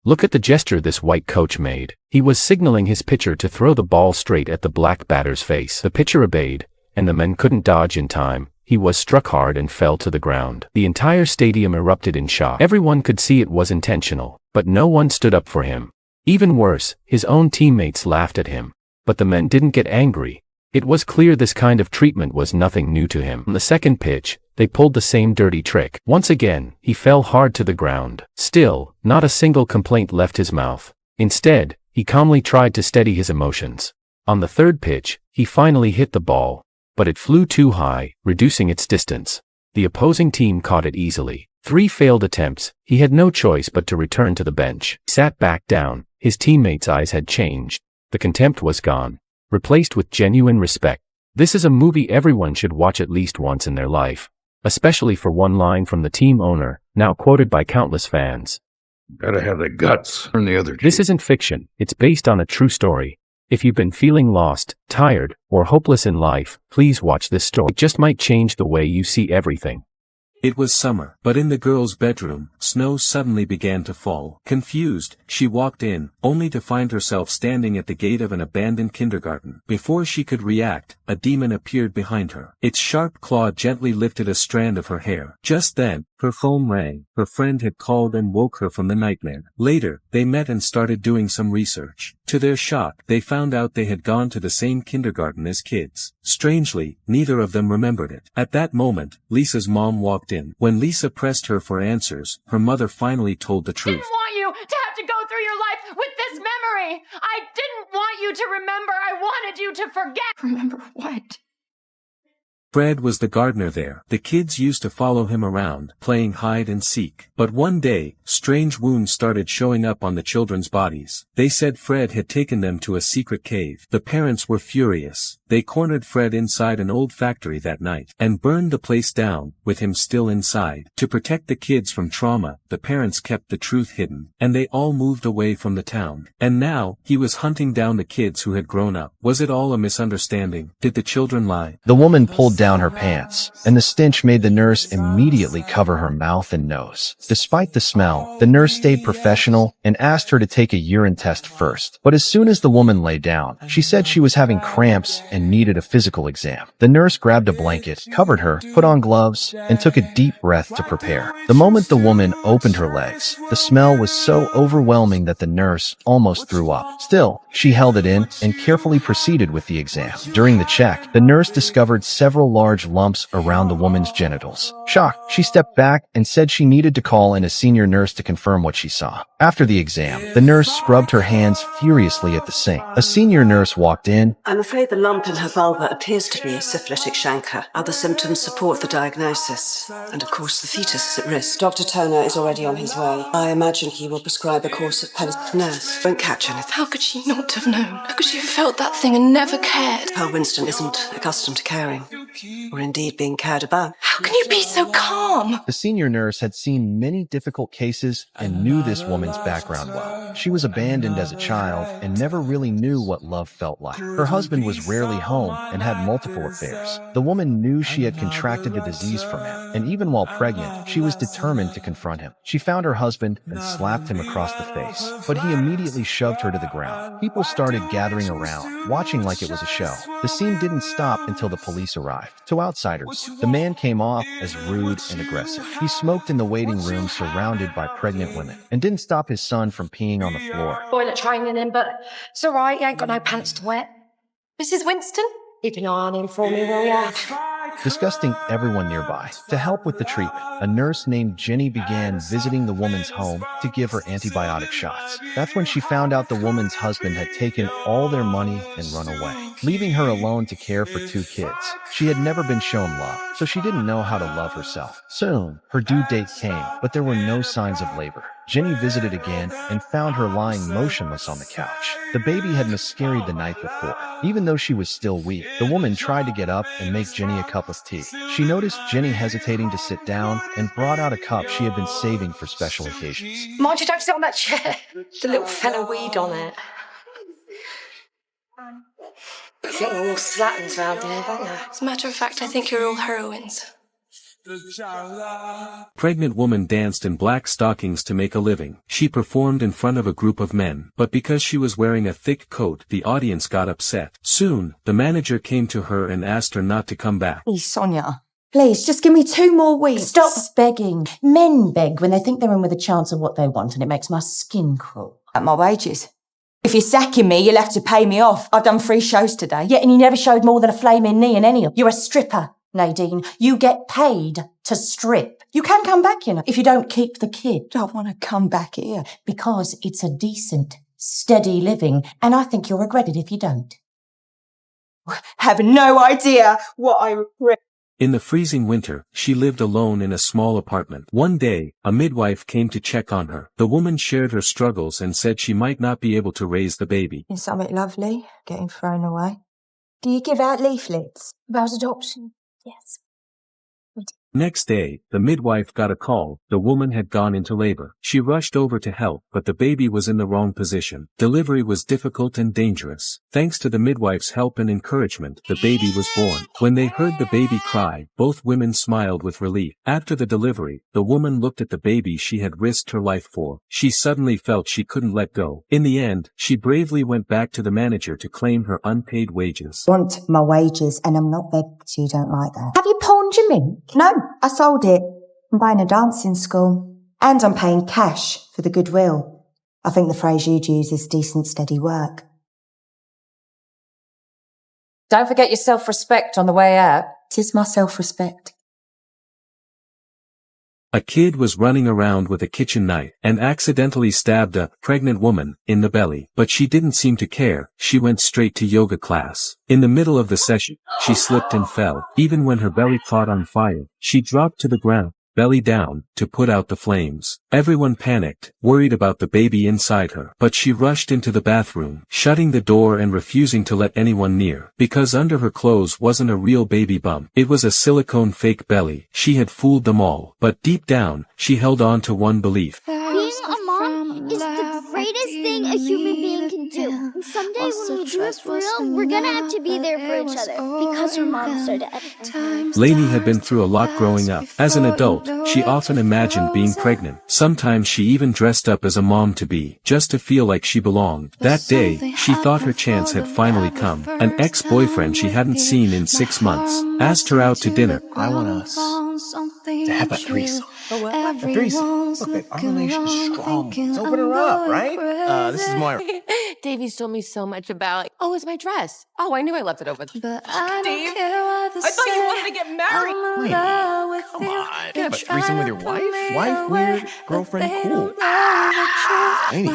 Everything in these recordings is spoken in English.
Look at the gesture this white coach made. He was signaling his pitcher to throw the ball straight at the black batter's face. The pitcher obeyed, and the men couldn't dodge in time. He was struck hard and fell to the ground. The entire stadium erupted in shock. Everyone could see it was intentional, but no one stood up for him. Even worse, his own teammates laughed at him. But the men didn't get angry. It was clear this kind of treatment was nothing new to him. On the second pitch, they pulled the same dirty trick. Once again, he fell hard to the ground. Still, not a single complaint left his mouth. Instead, he calmly tried to steady his emotions. On the third pitch, he finally hit the ball, but it flew too high, reducing its distance. The opposing team caught it easily. 3 failed attempts. He had no choice but to return to the bench. He sat back down. His teammates' eyes had changed. The contempt was gone, replaced with genuine respect. This is a movie everyone should watch at least once in their life, especially for one line from the team owner, now quoted by countless fans. Gotta have the guts. Turn the other cheek. This isn't fiction. It's based on a true story. If you've been feeling lost, tired, or hopeless in life, please watch this story. It just might change the way you see everything. It was summer, but in the girl's bedroom, snow suddenly began to fall. Confused, she walked in, only to find herself standing at the gate of an abandoned kindergarten. Before she could react, a demon appeared behind her. Its sharp claw gently lifted a strand of her hair. Just then, her phone rang. Her friend had called and woke her from the nightmare. Later, they met and started doing some research. To their shock, they found out they had gone to the same kindergarten as kids. Strangely, neither of them remembered it. At that moment, Lisa's mom walked in. When Lisa pressed her for answers, her mother finally told the truth. I didn't want you to have to go through your life with this memory. I didn't want you to remember. I wanted you to forget. Remember what? Fred was the gardener there. The kids used to follow him around, playing hide and seek. But one day, strange wounds started showing up on the children's bodies. They said Fred had taken them to a secret cave. The parents were furious. They cornered Fred inside an old factory that night, and burned the place down, with him still inside. To protect the kids from trauma, the parents kept the truth hidden, and they all moved away from the town. And now, he was hunting down the kids who had grown up. Was it all a misunderstanding? Did the children lie? The woman pulled down her pants, and the stench made the nurse immediately cover her mouth and nose. Despite the smell, the nurse stayed professional and asked her to take a urine test first. But as soon as the woman lay down, she said she was having cramps and needed a physical exam. The nurse grabbed a blanket, covered her, put on gloves, and took a deep breath to prepare. The moment the woman opened her legs, the smell was so overwhelming that the nurse almost threw up. Still, she held it in and carefully proceeded with the exam. During the check, the nurse discovered several large lumps around the woman's genitals. Shocked, she stepped back and said she needed to call in a senior nurse to confirm what she saw. After the exam, the nurse scrubbed her hands furiously at the sink. A senior nurse walked in. I'm afraid the lump in her vulva appears to be a syphilitic chancre. Other symptoms support the diagnosis. And of course, the fetus is at risk. Dr. Toner is already on his way. I imagine he will prescribe a course of penicillin. Nurse won't catch anything. How could she not have known? How could she have felt that thing and never cared? Pearl Winston isn't accustomed to caring, or indeed being cared about. How can you be so calm? The senior nurse had seen many difficult cases and knew this woman's background well. She was abandoned as a child and never really knew what love felt like. Her husband was rarely home and had multiple affairs. The woman knew she had contracted the disease from him, and even while pregnant, she was determined to confront him. She found her husband and slapped him across the face, but he immediately shoved her to the ground. People started gathering around, watching like it was a show. The scene didn't stop until the police arrived. To outsiders, the man came off as rude and aggressive. He smoked in the waiting room surrounded by pregnant women and didn't stop his son from peeing on the floor. Toilet training him, but it's all right. He ain't got no pants to wear. Mrs. Winston? Keep an eye on him for me, will ya? Disgusting everyone nearby. To help with the treatment, a nurse named Jenny began visiting the woman's home to give her antibiotic shots. That's when she found out the woman's husband had taken all their money and run away, leaving her alone to care for 2 kids. She had never been shown love, so she didn't know how to love herself. Soon, her due date came, but there were no signs of labor. Jenny visited again and found her lying motionless on the couch. The baby had miscarried the night before. Even though she was still weak, the woman tried to get up and make Jenny a cup of tea. She noticed Jenny hesitating to sit down and brought out a cup she had been saving for special occasions. Mind you don't sit on that chair. The little fella weed on it. You think we're all slatterns round here, don't you? As a matter of fact, I think you're all heroines. Pregnant woman danced in black stockings to make a living. She performed in front of a group of men, but because she was wearing a thick coat, the audience got upset. Soon, the manager came to her and asked her not to come back. Please, Sonia. Please, just give me 2 more weeks. Stop begging. Men beg when they think they're in with a chance of what they want, and it makes my skin crawl. At my wages. If you're sacking me, you'll have to pay me off. I've done 3 shows today. Yeah, and you never showed more than a flaming knee in any of them. You're a stripper, Nadine. You get paid to strip. You can come back, you know, if you don't keep the kid. I want to come back here. Because it's a decent, steady living, and I think you'll regret it if you don't. Have no idea what I regret. In the freezing winter, she lived alone in a small apartment. One day, a midwife came to check on her. The woman shared her struggles and said she might not be able to raise the baby. Is something lovely getting thrown away? Do you give out leaflets about adoption? Yes. Next day, the midwife got a call. The woman had gone into labor. She rushed over to help, but the baby was in the wrong position. Delivery was difficult and dangerous. Thanks to the midwife's help and encouragement, the baby was born. When they heard the baby cry, both women smiled with relief. After the delivery, the woman looked at the baby she had risked her life for. She suddenly felt she couldn't let go. In the end, she bravely went back to the manager to claim her unpaid wages. I want my wages, and I'm not begged, so you don't like that. Have you pawned your mink? No, I sold it. I'm buying a dancing school. And I'm paying cash for the goodwill. I think the phrase you'd use is decent, steady work. Don't forget your self-respect on the way out. It is my self-respect. A kid was running around with a kitchen knife and accidentally stabbed a pregnant woman in the belly, but she didn't seem to care. She went straight to yoga class. In the middle of the session, she slipped and fell. Even when her belly caught on fire, she dropped to the ground, belly down, to put out the flames. Everyone panicked, worried about the baby inside her. But she rushed into the bathroom, shutting the door and refusing to let anyone near. Because under her clothes wasn't a real baby bump. It was a silicone fake belly. She had fooled them all. But deep down, she held on to one belief. Being a mom is the greatest thing a human being can do. And someday when we do it for real, we're gonna have to be there for each other because our moms are dead. Lainey had been through a lot growing up. As an adult, she often imagined being pregnant. Sometimes she even dressed up as a mom-to-be, just to feel like she belonged. That day, she thought her chance had finally come. An ex-boyfriend she hadn't seen in 6 months asked her out to dinner. I want us to have a threesome. A threesome. Look, babe, our relation is strong. Let's open her up, right? This is Moira. Davies told me so much about, oh, it's my dress. Oh, I knew I left it over. Steve, I thought you wanted to get married. Wait, come on. You have a threesome with your wife? Wife, weird. Girlfriend, cool. Lainey,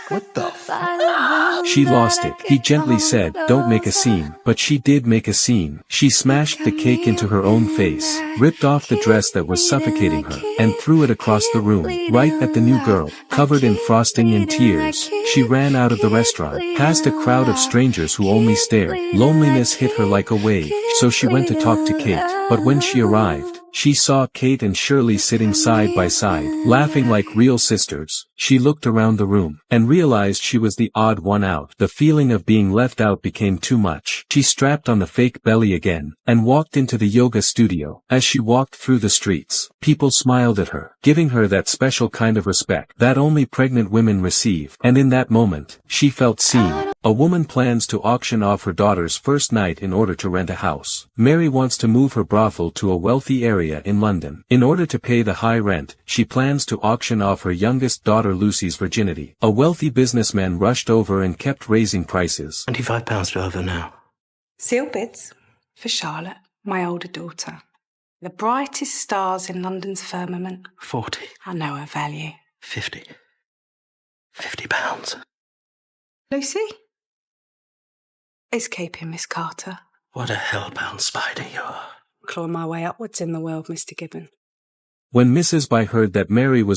what the fuck? She lost it. He gently said, don't make a scene. But she did make a scene. She smashed the cake into her own face, ripped off the dress that was suffocating her, and threw it across the room, right at the new girl. Covered in frosting and tears, she ran out of the restaurant, past a crowd of strangers who only stared. Loneliness hit her like a wave, so she went to talk to Kate. But when she arrived, she saw Kate and Shirley sitting side by side, laughing like real sisters. She looked around the room, and realized she was the odd one out. The feeling of being left out became too much. She strapped on the fake belly again, and walked into the yoga studio. As she walked through the streets, people smiled at her, giving her that special kind of respect that only pregnant women receive. And in that moment, she felt seen. A woman plans to auction off her daughter's first night in order to rent a house. Mary wants to move her brothel to a wealthy area in London. In order to pay the high rent, she plans to auction off her youngest daughter Lucy's virginity. A wealthy businessman rushed over and kept raising prices. £25 to over now. Seal bids for Charlotte, my older daughter. The brightest stars in London's firmament. 40. I know her value. 50. £50. Lucy? Is keeping Miss Carter. What a hellbound spider you are. Clawing my way upwards in the world, Mr. Gibbon. When Mrs. By heard that Mary was